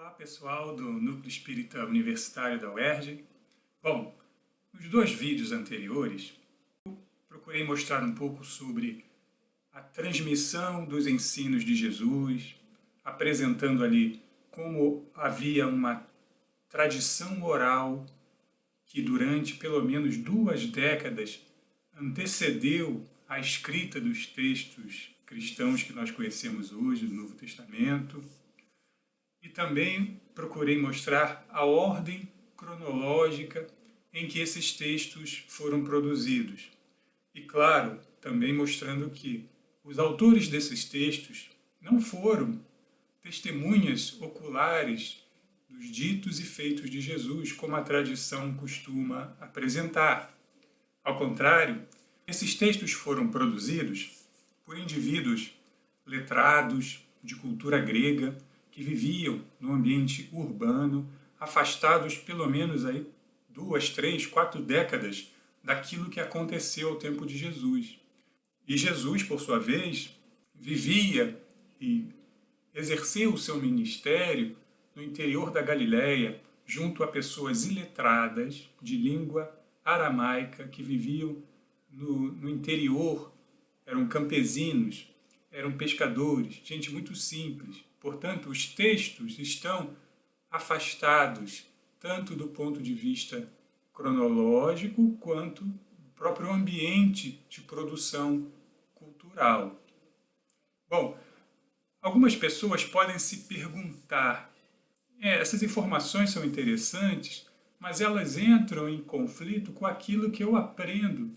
Olá, pessoal do Núcleo Espírita Universitário da UERJ. Bom, nos dois vídeos anteriores, eu procurei mostrar um pouco sobre a transmissão dos ensinos de Jesus, apresentando ali como havia uma tradição oral que durante pelo menos 2 décadas antecedeu a escrita dos textos cristãos que nós conhecemos hoje, do Novo Testamento. E também procurei mostrar a ordem cronológica em que esses textos foram produzidos. E, claro, também mostrando que os autores desses textos não foram testemunhas oculares dos ditos e feitos de Jesus, como a tradição costuma apresentar. Ao contrário, esses textos foram produzidos por indivíduos letrados, de cultura grega, que viviam no ambiente urbano, afastados pelo menos aí 2, 3, 4 décadas daquilo que aconteceu ao tempo de Jesus. E Jesus, por sua vez, vivia e exerceu o seu ministério no interior da Galileia, junto a pessoas iletradas de língua aramaica que viviam no interior, eram campesinos, eram pescadores, gente muito simples. Portanto, os textos estão afastados tanto do ponto de vista cronológico quanto do próprio ambiente de produção cultural. Bom, algumas pessoas podem se perguntar, essas informações são interessantes, mas elas entram em conflito com aquilo que eu aprendo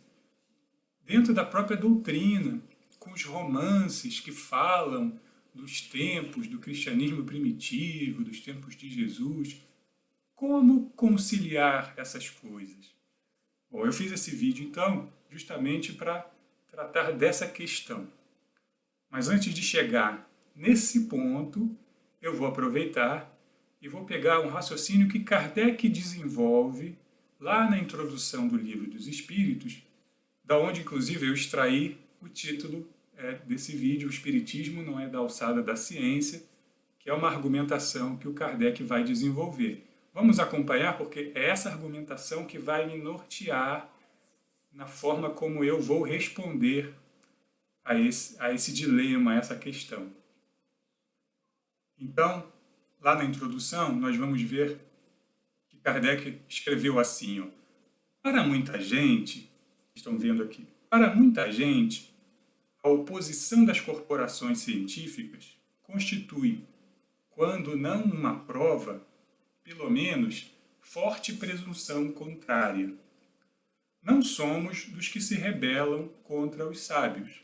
dentro da própria doutrina, com os romances que falam dos tempos do cristianismo primitivo, dos tempos de Jesus. Como conciliar essas coisas? Bom, eu fiz esse vídeo, então, justamente para tratar dessa questão. Mas antes de chegar nesse ponto, eu vou aproveitar e vou pegar um raciocínio que Kardec desenvolve lá na introdução do Livro dos Espíritos, da onde, inclusive, eu extraí o título desse vídeo, O Espiritismo não é da alçada da ciência, que é uma argumentação que o Kardec vai desenvolver. Vamos acompanhar, porque é essa argumentação que vai me nortear na forma como eu vou responder a esse dilema, a essa questão. Então, lá na introdução, nós vamos ver que Kardec escreveu assim, para muita gente, estão vendo aqui, para muita gente, a oposição das corporações científicas constitui, quando não uma prova, pelo menos forte presunção contrária. Não somos dos que se rebelam contra os sábios.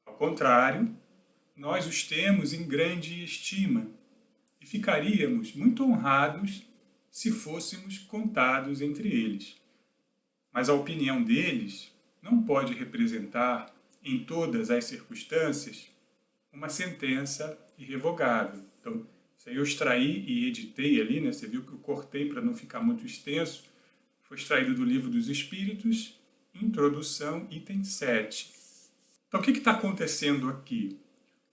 Ao contrário, nós os temos em grande estima e ficaríamos muito honrados se fôssemos contados entre eles. Mas a opinião deles não pode representar em todas as circunstâncias, uma sentença irrevogável. Então, isso aí eu extraí e editei ali, né? Você viu que eu cortei para não ficar muito extenso. Foi extraído do Livro dos Espíritos, Introdução, item 7. Então, o que está acontecendo aqui?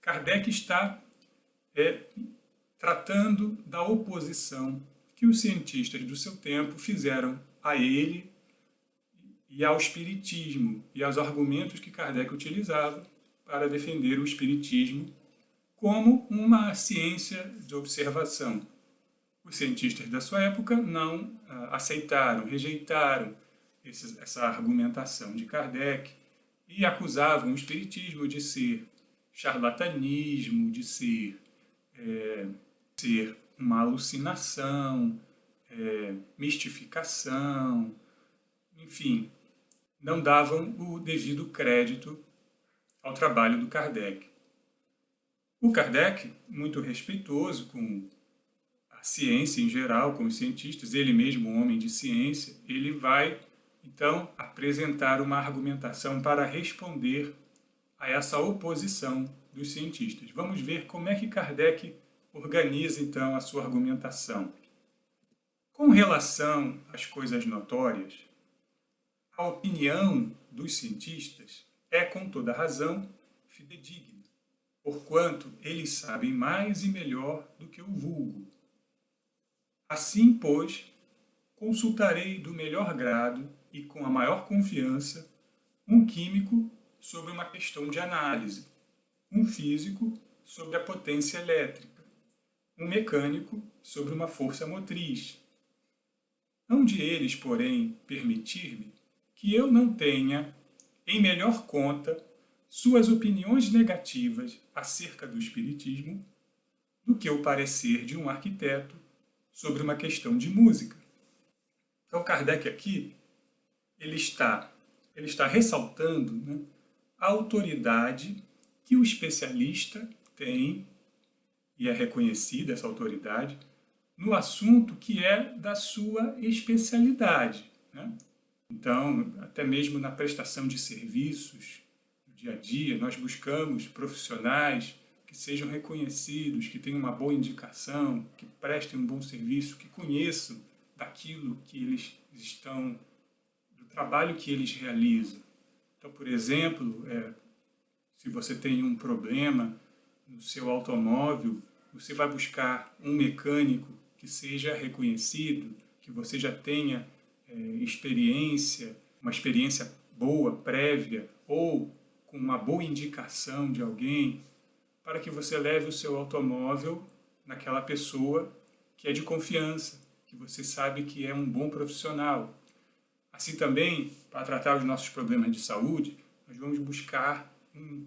Kardec está tratando da oposição que os cientistas do seu tempo fizeram a ele e ao espiritismo, e aos argumentos que Kardec utilizava para defender o espiritismo como uma ciência de observação. Os cientistas da sua época não aceitaram, rejeitaram essa argumentação de Kardec e acusavam o espiritismo de ser charlatanismo, de ser uma alucinação, mistificação, enfim, não davam o devido crédito ao trabalho do Kardec. O Kardec, muito respeitoso com a ciência em geral, com os cientistas, ele mesmo um homem de ciência, ele vai, então, apresentar uma argumentação para responder a essa oposição dos cientistas. Vamos ver como é que Kardec organiza, então, a sua argumentação. Com relação às coisas notórias, a opinião dos cientistas é, com toda razão, fidedigna, porquanto eles sabem mais e melhor do que o vulgo. Assim, pois, consultarei do melhor grado e com a maior confiança um químico sobre uma questão de análise, um físico sobre a potência elétrica, um mecânico sobre uma força motriz. Hão de eles, porém, permitir-me que eu não tenha em melhor conta suas opiniões negativas acerca do espiritismo do que o parecer de um arquiteto sobre uma questão de música. Então, Kardec aqui ele está ressaltando, né, a autoridade que o especialista tem, e é reconhecida essa autoridade, no assunto que é da sua especialidade, né? Então, até mesmo na prestação de serviços, no dia a dia, nós buscamos profissionais que sejam reconhecidos, que tenham uma boa indicação, que prestem um bom serviço, que conheçam daquilo que eles estão, do trabalho que eles realizam. Então, por exemplo, se você tem um problema no seu automóvel, você vai buscar um mecânico que seja reconhecido, que você já tenha experiência, uma experiência boa, prévia, ou com uma boa indicação de alguém, para que você leve o seu automóvel naquela pessoa que é de confiança, que você sabe que é um bom profissional. Assim também, para tratar os nossos problemas de saúde, nós vamos buscar um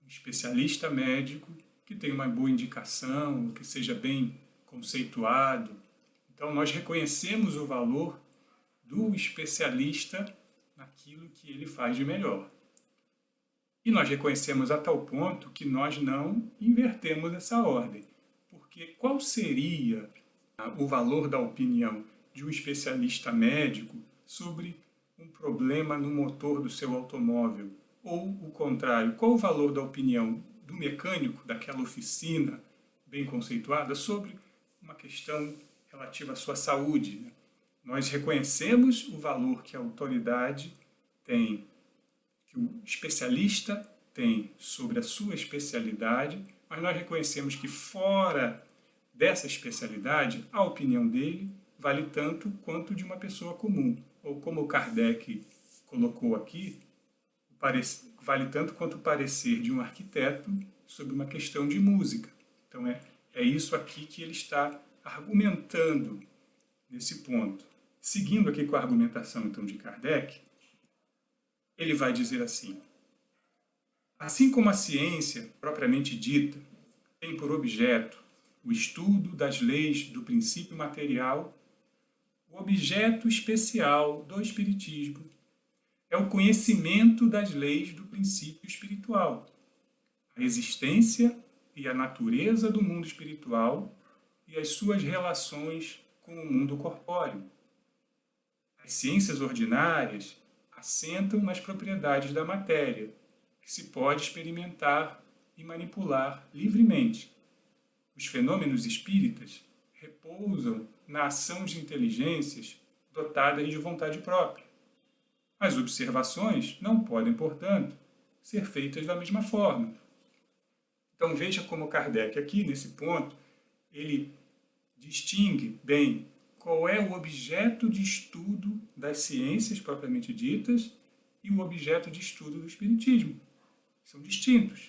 especialista médico que tenha uma boa indicação, que seja bem conceituado. Então, nós reconhecemos o valor do especialista naquilo que ele faz de melhor. E nós reconhecemos a tal ponto que nós não invertemos essa ordem. Porque qual seria o valor da opinião de um especialista médico sobre um problema no motor do seu automóvel? Ou o contrário, qual o valor da opinião do mecânico daquela oficina bem conceituada sobre uma questão relativa à sua saúde, né? Nós reconhecemos o valor que a autoridade tem, que o especialista tem sobre a sua especialidade, mas nós reconhecemos que fora dessa especialidade, a opinião dele vale tanto quanto de uma pessoa comum. Ou como o Kardec colocou aqui, vale tanto quanto o parecer de um arquiteto sobre uma questão de música. Então é isso aqui que ele está argumentando nesse ponto. Seguindo aqui com a argumentação então de Kardec, ele vai dizer assim: assim como a ciência propriamente dita tem por objeto o estudo das leis do princípio material, o objeto especial do espiritismo é o conhecimento das leis do princípio espiritual, a existência e a natureza do mundo espiritual e as suas relações com o mundo corpóreo. As ciências ordinárias assentam nas propriedades da matéria, que se pode experimentar e manipular livremente. Os fenômenos espíritas repousam na ação de inteligências dotadas de vontade própria. As observações não podem, portanto, ser feitas da mesma forma. Então veja como Kardec aqui, nesse ponto, ele distingue bem qual é o objeto de estudo das ciências propriamente ditas e o objeto de estudo do espiritismo. São distintos.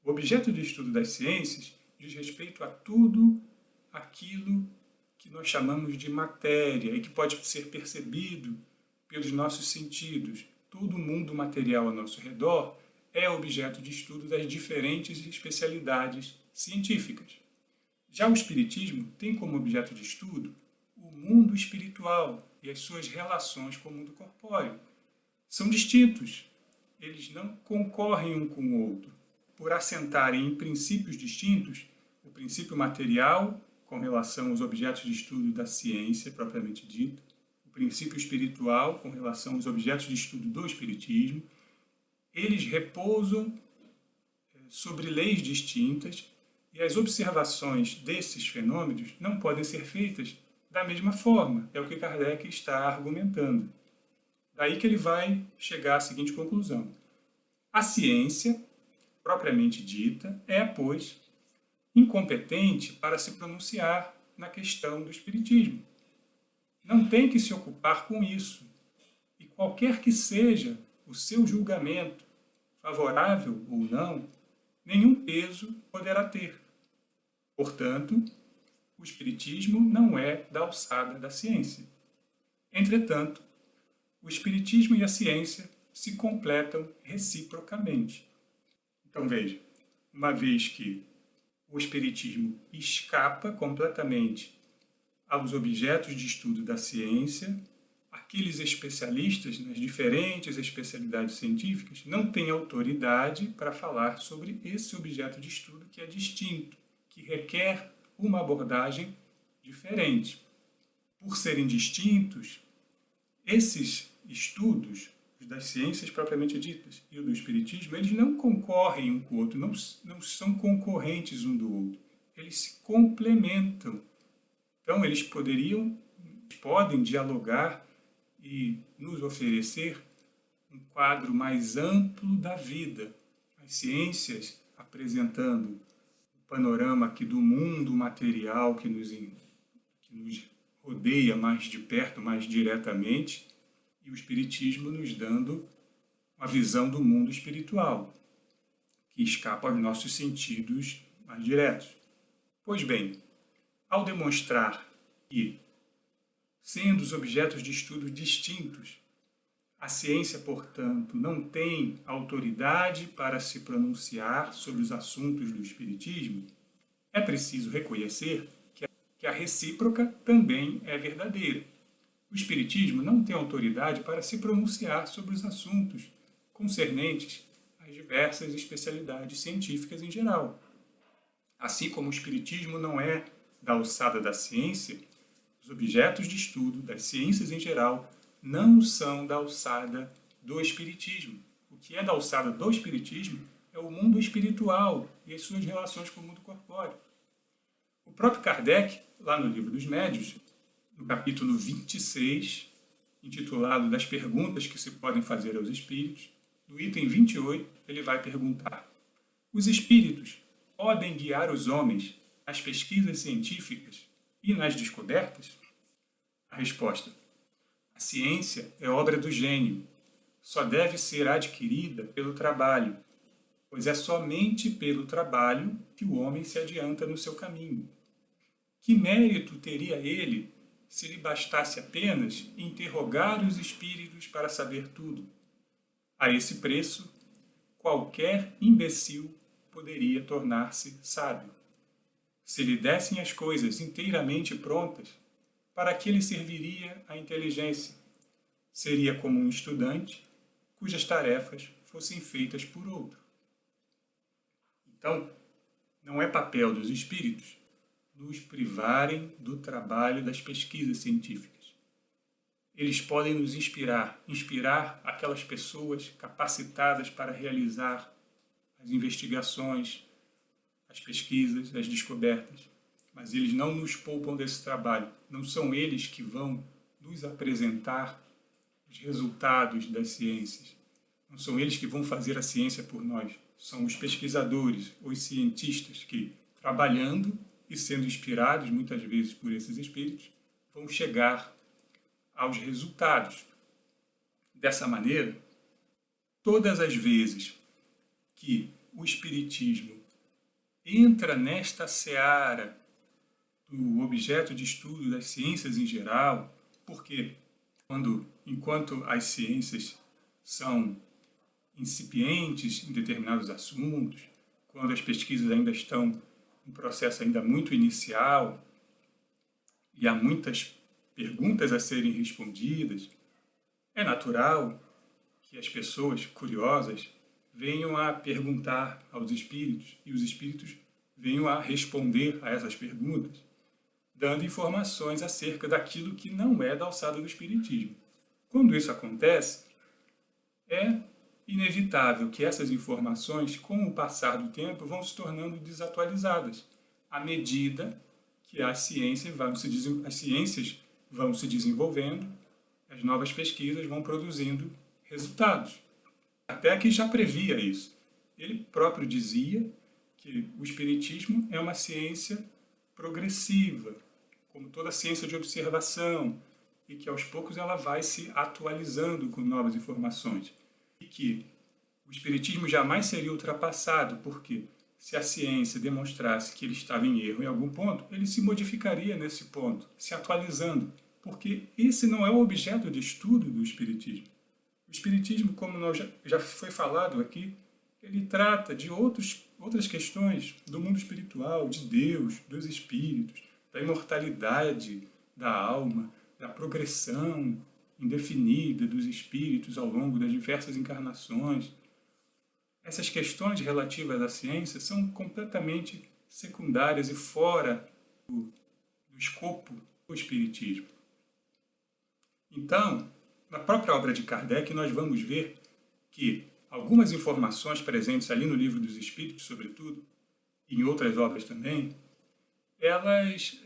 O objeto de estudo das ciências diz respeito a tudo aquilo que nós chamamos de matéria e que pode ser percebido pelos nossos sentidos. Todo o mundo material ao nosso redor é objeto de estudo das diferentes especialidades científicas. Já o espiritismo tem como objeto de estudo o mundo espiritual e as suas relações com o mundo corpóreo. São distintos. Eles não concorrem um com o outro. Por assentarem em princípios distintos, o princípio material, com relação aos objetos de estudo da ciência propriamente dita, o princípio espiritual, com relação aos objetos de estudo do espiritismo, eles repousam sobre leis distintas e as observações desses fenômenos não podem ser feitas da mesma forma. É o que Kardec está argumentando. Daí que ele vai chegar à seguinte conclusão: a ciência, propriamente dita, é, pois, incompetente para se pronunciar na questão do espiritismo. Não tem que se ocupar com isso. E qualquer que seja o seu julgamento, favorável ou não, nenhum peso poderá ter. Portanto, o espiritismo não é da alçada da ciência. Entretanto, o espiritismo e a ciência se completam reciprocamente. Então veja, uma vez que o espiritismo escapa completamente aos objetos de estudo da ciência, aqueles especialistas nas diferentes especialidades científicas não têm autoridade para falar sobre esse objeto de estudo que é distinto, que requer uma abordagem diferente. Por serem distintos, esses estudos das ciências propriamente ditas e o do espiritismo, eles não concorrem um com o outro, não são concorrentes um do outro. Eles se complementam. Então, eles podem dialogar e nos oferecer um quadro mais amplo da vida. As ciências apresentando o panorama aqui do mundo material que nos rodeia mais de perto, mais diretamente, e o espiritismo nos dando uma visão do mundo espiritual, que escapa aos nossos sentidos mais diretos. Pois bem, ao demonstrar que, sendo os objetos de estudo distintos, a ciência, portanto, não tem autoridade para se pronunciar sobre os assuntos do espiritismo, é preciso reconhecer que a recíproca também é verdadeira. O espiritismo não tem autoridade para se pronunciar sobre os assuntos concernentes às diversas especialidades científicas em geral. Assim como o espiritismo não é da alçada da ciência, os objetos de estudo das ciências em geral não são da alçada do espiritismo. O que é da alçada do espiritismo é o mundo espiritual e as suas relações com o mundo corpóreo. O próprio Kardec, lá no Livro dos Médiuns, no capítulo 26, intitulado Das Perguntas que se podem fazer aos espíritos, no item 28, ele vai perguntar: os espíritos podem guiar os homens nas pesquisas científicas e nas descobertas? A resposta: a ciência é obra do gênio. Só deve ser adquirida pelo trabalho, pois é somente pelo trabalho que o homem se adianta no seu caminho. Que mérito teria ele se lhe bastasse apenas interrogar os espíritos para saber tudo? A esse preço, qualquer imbecil poderia tornar-se sábio. Se lhe dessem as coisas inteiramente prontas, para que lhe serviria a inteligência? Seria como um estudante cujas tarefas fossem feitas por outro. Então, não é papel dos espíritos nos privarem do trabalho das pesquisas científicas. Eles podem nos inspirar aquelas pessoas capacitadas para realizar as investigações, as pesquisas, as descobertas. Mas eles não nos poupam desse trabalho. Não são eles que vão nos apresentar os resultados das ciências. Não são eles que vão fazer a ciência por nós. São os pesquisadores, os cientistas que, trabalhando e sendo inspirados muitas vezes por esses espíritos, vão chegar aos resultados. Dessa maneira, todas as vezes que o espiritismo entra nesta seara do objeto de estudo das ciências em geral, porque enquanto as ciências são incipientes em determinados assuntos, quando as pesquisas ainda estão um processo ainda muito inicial e há muitas perguntas a serem respondidas, é natural que as pessoas curiosas venham a perguntar aos espíritos e os espíritos venham a responder a essas perguntas, dando informações acerca daquilo que não é da alçada do espiritismo. Quando isso acontece, é inevitável que essas informações, com o passar do tempo, vão se tornando desatualizadas, à medida que as ciências vão se desenvolvendo, as novas pesquisas vão produzindo resultados. Até que já previa isso. Ele próprio dizia que o espiritismo é uma ciência progressiva, como toda ciência de observação, e que aos poucos ela vai se atualizando com novas informações. E que o Espiritismo jamais seria ultrapassado, porque se a ciência demonstrasse que ele estava em erro em algum ponto, ele se modificaria nesse ponto, se atualizando, porque esse não é o objeto de estudo do Espiritismo. O Espiritismo, como já foi falado aqui, ele trata de outras questões do mundo espiritual, de Deus, dos espíritos, da imortalidade da alma, da progressão indefinida dos espíritos ao longo das diversas encarnações. Essas questões relativas à ciência são completamente secundárias e fora do escopo do Espiritismo. Então, na própria obra de Kardec, nós vamos ver que algumas informações presentes ali no Livro dos Espíritos, sobretudo, e em outras obras também, elas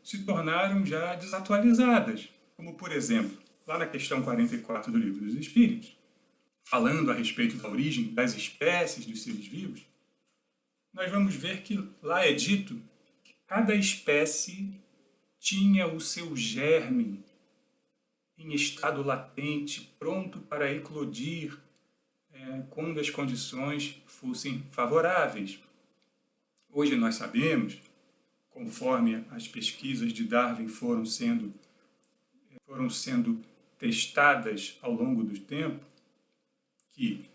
se tornaram já desatualizadas. Como, por exemplo, lá na questão 44 do Livro dos Espíritos, falando a respeito da origem das espécies dos seres vivos, nós vamos ver que lá é dito que cada espécie tinha o seu germe em estado latente, pronto para eclodir quando as condições fossem favoráveis. Hoje nós sabemos, conforme as pesquisas de Darwin foram sendo testadas ao longo do tempo, que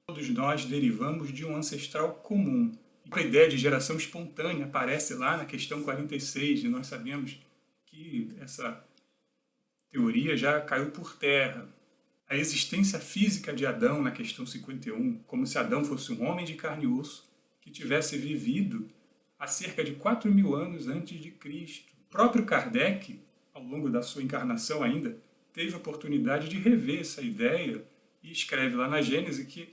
todos nós derivamos de um ancestral comum. A ideia de geração espontânea aparece lá na questão 46, e nós sabemos que essa teoria já caiu por terra. A existência física de Adão na questão 51, como se Adão fosse um homem de carne e osso que tivesse vivido há cerca de 4.000 anos antes de Cristo. O próprio Kardec, ao longo da sua encarnação ainda, teve a oportunidade de rever essa ideia e escreve lá na Gênese que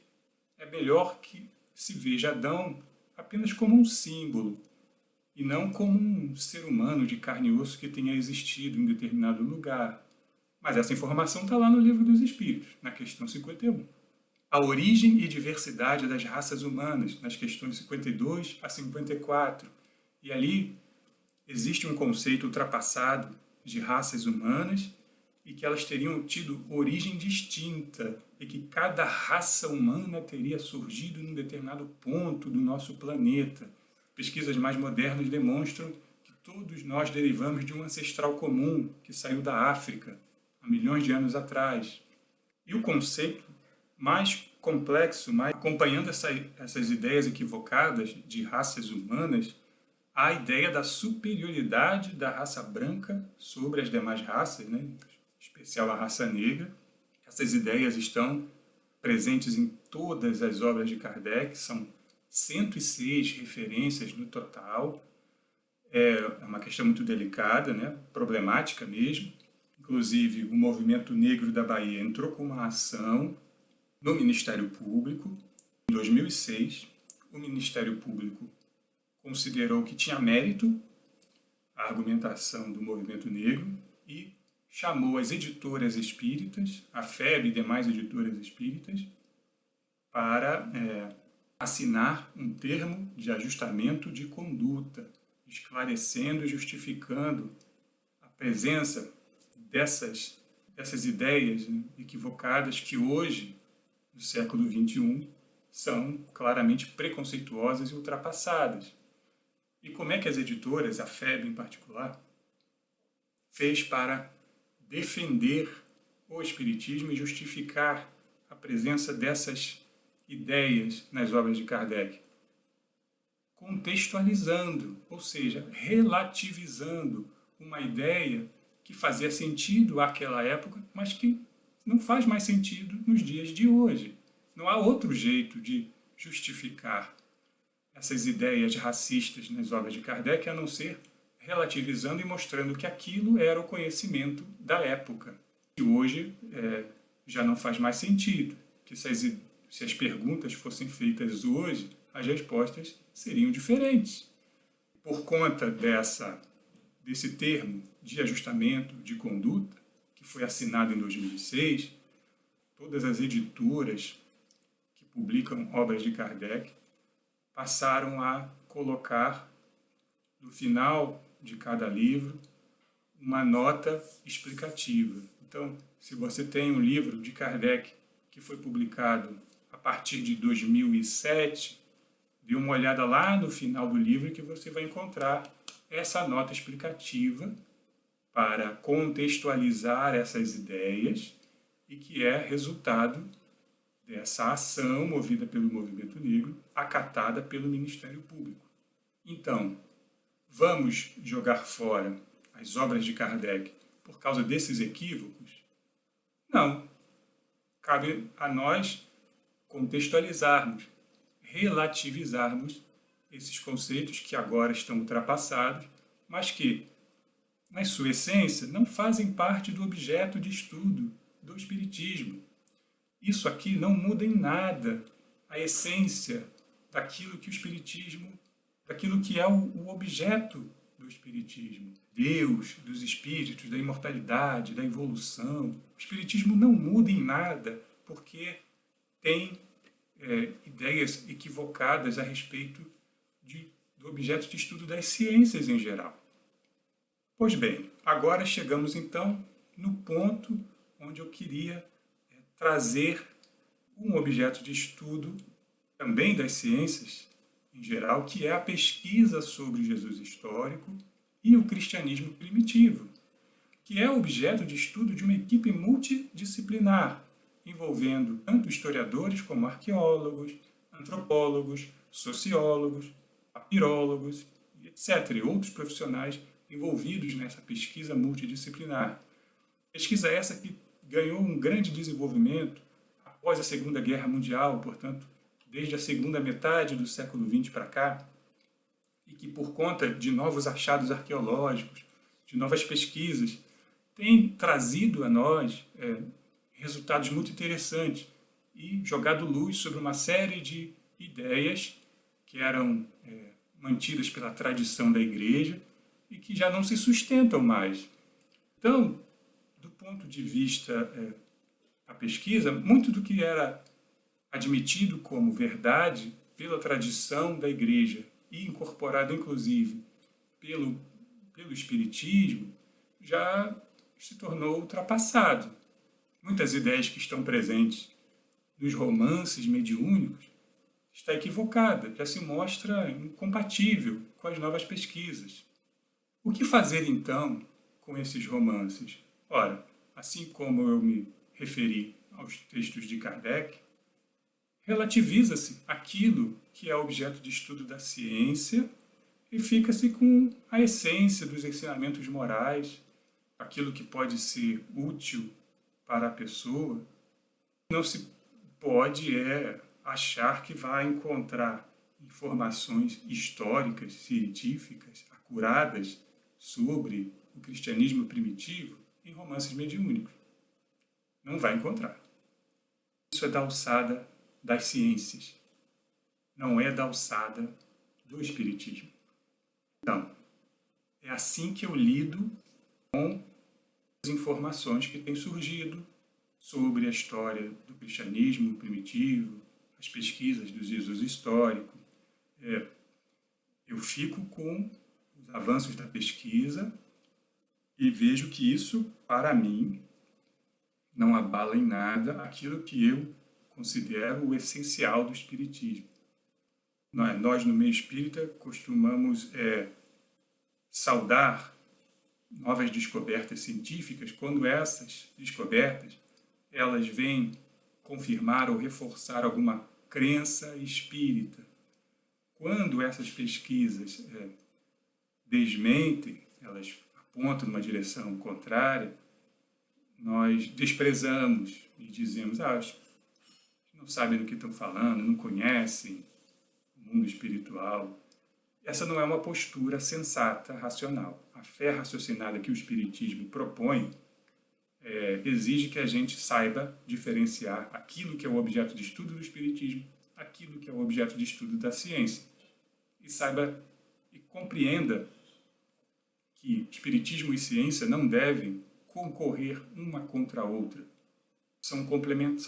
é melhor que se veja Adão apenas como um símbolo e não como um ser humano de carne e osso que tenha existido em determinado lugar. Mas essa informação está lá no Livro dos Espíritos, na questão 51. A origem e diversidade das raças humanas, nas questões 52 a 54. E ali existe um conceito ultrapassado de raças humanas e que elas teriam tido origem distinta e que cada raça humana teria surgido em um determinado ponto do nosso planeta. Pesquisas mais modernas demonstram que todos nós derivamos de um ancestral comum que saiu da África há milhões de anos atrás. E o conceito mais complexo, acompanhando essas ideias equivocadas de raças humanas, a ideia da superioridade da raça branca sobre as demais raças, né? Em especial a raça negra. Essas ideias estão presentes em todas as obras de Kardec, são 106 referências no total. É uma questão muito delicada, né? Problemática mesmo. Inclusive, o Movimento Negro da Bahia entrou com uma ação no Ministério Público. Em 2006, o Ministério Público considerou que tinha mérito a argumentação do movimento negro e chamou as editoras espíritas, a FEB e demais editoras espíritas, para assinar um termo de ajustamento de conduta, esclarecendo e justificando a presença dessas ideias, né, equivocadas que hoje, no século XXI, são claramente preconceituosas e ultrapassadas. E como é que as editoras, a FEB em particular, fez para defender o Espiritismo e justificar a presença dessas ideias nas obras de Kardec? Contextualizando, ou seja, relativizando uma ideia que fazia sentido àquela época, mas que não faz mais sentido nos dias de hoje. Não há outro jeito de justificar essas ideias racistas nas obras de Kardec a não ser relativizando e mostrando que aquilo era o conhecimento da época. E hoje já não faz mais sentido, que se as perguntas fossem feitas hoje, as respostas seriam diferentes. Por conta desse termo de ajustamento de conduta, que foi assinado em 2006, todas as editoras que publicam obras de Kardec passaram a colocar, no final de cada livro, uma nota explicativa. Então, se você tem um livro de Kardec que foi publicado a partir de 2007, dê uma olhada lá no final do livro que você vai encontrar essa nota explicativa para contextualizar essas ideias e que é resultado dessa ação movida pelo movimento negro, acatada pelo Ministério Público. Então, vamos jogar fora as obras de Kardec por causa desses equívocos? Não. Cabe a nós contextualizarmos, relativizarmos esses conceitos que agora estão ultrapassados, mas que, na sua essência, não fazem parte do objeto de estudo do Espiritismo. Isso aqui não muda em nada a essência daquilo que o Espiritismo, daquilo que é o objeto do Espiritismo. Deus, dos espíritos, da imortalidade, da evolução. O Espiritismo não muda em nada porque tem ideias equivocadas a respeito do objeto de estudo das ciências em geral. Pois bem, agora chegamos então no ponto onde eu queria trazer um objeto de estudo também das ciências em geral, que é a pesquisa sobre Jesus histórico e o cristianismo primitivo, que é objeto de estudo de uma equipe multidisciplinar, envolvendo tanto historiadores como arqueólogos, antropólogos, sociólogos, papirólogos, etc., e outros profissionais envolvidos nessa pesquisa multidisciplinar. Pesquisa essa que ganhou um grande desenvolvimento após a Segunda Guerra Mundial, portanto, desde a segunda metade do século XX para cá, e que, por conta de novos achados arqueológicos, de novas pesquisas, tem trazido a nós resultados muito interessantes e jogado luz sobre uma série de ideias que eram mantidas pela tradição da Igreja e que já não se sustentam mais. Então, do ponto de vista da pesquisa, muito do que era admitido como verdade pela tradição da Igreja e incorporado, inclusive, pelo Espiritismo, já se tornou ultrapassado. Muitas ideias que estão presentes nos romances mediúnicos está equivocada, já se mostra incompatível com as novas pesquisas. O que fazer, então, com esses romances? Ora, assim como eu me referi aos textos de Kardec, relativiza-se aquilo que é objeto de estudo da ciência e fica-se com a essência dos ensinamentos morais, aquilo que pode ser útil para a pessoa. Não se pode achar que vai encontrar informações históricas, científicas, acuradas sobre o cristianismo primitivo em romances mediúnicos. Não vai encontrar. Isso é da alçada das ciências, não é da alçada do espiritismo. Então, é assim que eu lido com as informações que têm surgido sobre a história do cristianismo primitivo, as pesquisas do Jesus histórico. Eu fico com os avanços da pesquisa e vejo que isso, para mim, não abala em nada aquilo que eu considero o essencial do espiritismo. Nós, no meio espírita, costumamos saudar novas descobertas científicas quando essas descobertas elas vêm confirmar ou reforçar alguma crença espírita. Quando essas pesquisas desmentem, elas apontam numa direção contrária, nós desprezamos e dizemos, não sabem do que estão falando, não conhecem o mundo espiritual. Essa não é uma postura sensata, racional. A fé raciocinada que o Espiritismo propõe exige que a gente saiba diferenciar aquilo que é o objeto de estudo do Espiritismo, aquilo que é o objeto de estudo da ciência. E saiba e compreenda que Espiritismo e ciência não devem concorrer uma contra a outra. São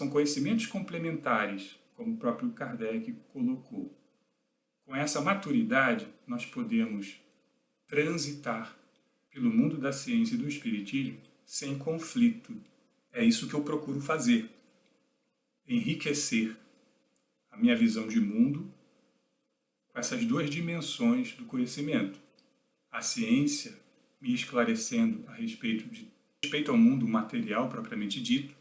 conhecimentos complementares, como o próprio Kardec colocou. Com essa maturidade, nós podemos transitar pelo mundo da ciência e do espiritismo sem conflito. É isso que eu procuro fazer. Enriquecer a minha visão de mundo com essas duas dimensões do conhecimento. A ciência me esclarecendo a respeito ao mundo material propriamente dito,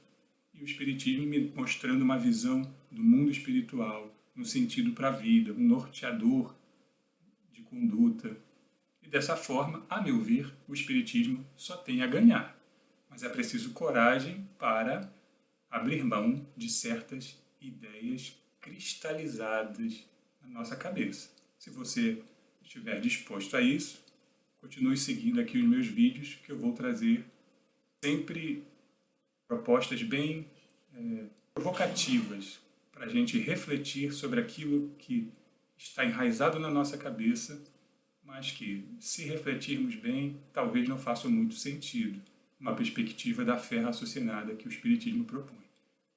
e o espiritismo me mostrando uma visão do mundo espiritual, no sentido para a vida, um norteador de conduta. E dessa forma, a meu ver, o espiritismo só tem a ganhar. Mas é preciso coragem para abrir mão de certas ideias cristalizadas na nossa cabeça. Se você estiver disposto a isso, continue seguindo aqui os meus vídeos, que eu vou trazer sempre propostas bem provocativas para a gente refletir sobre aquilo que está enraizado na nossa cabeça, mas que, se refletirmos bem, talvez não faça muito sentido, uma perspectiva da fé raciocinada que o Espiritismo propõe.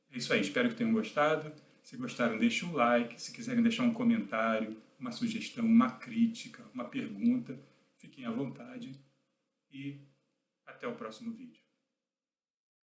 É isso aí, espero que tenham gostado. Se gostaram, deixem um like. Se quiserem deixar um comentário, uma sugestão, uma crítica, uma pergunta, fiquem à vontade. E até o próximo vídeo.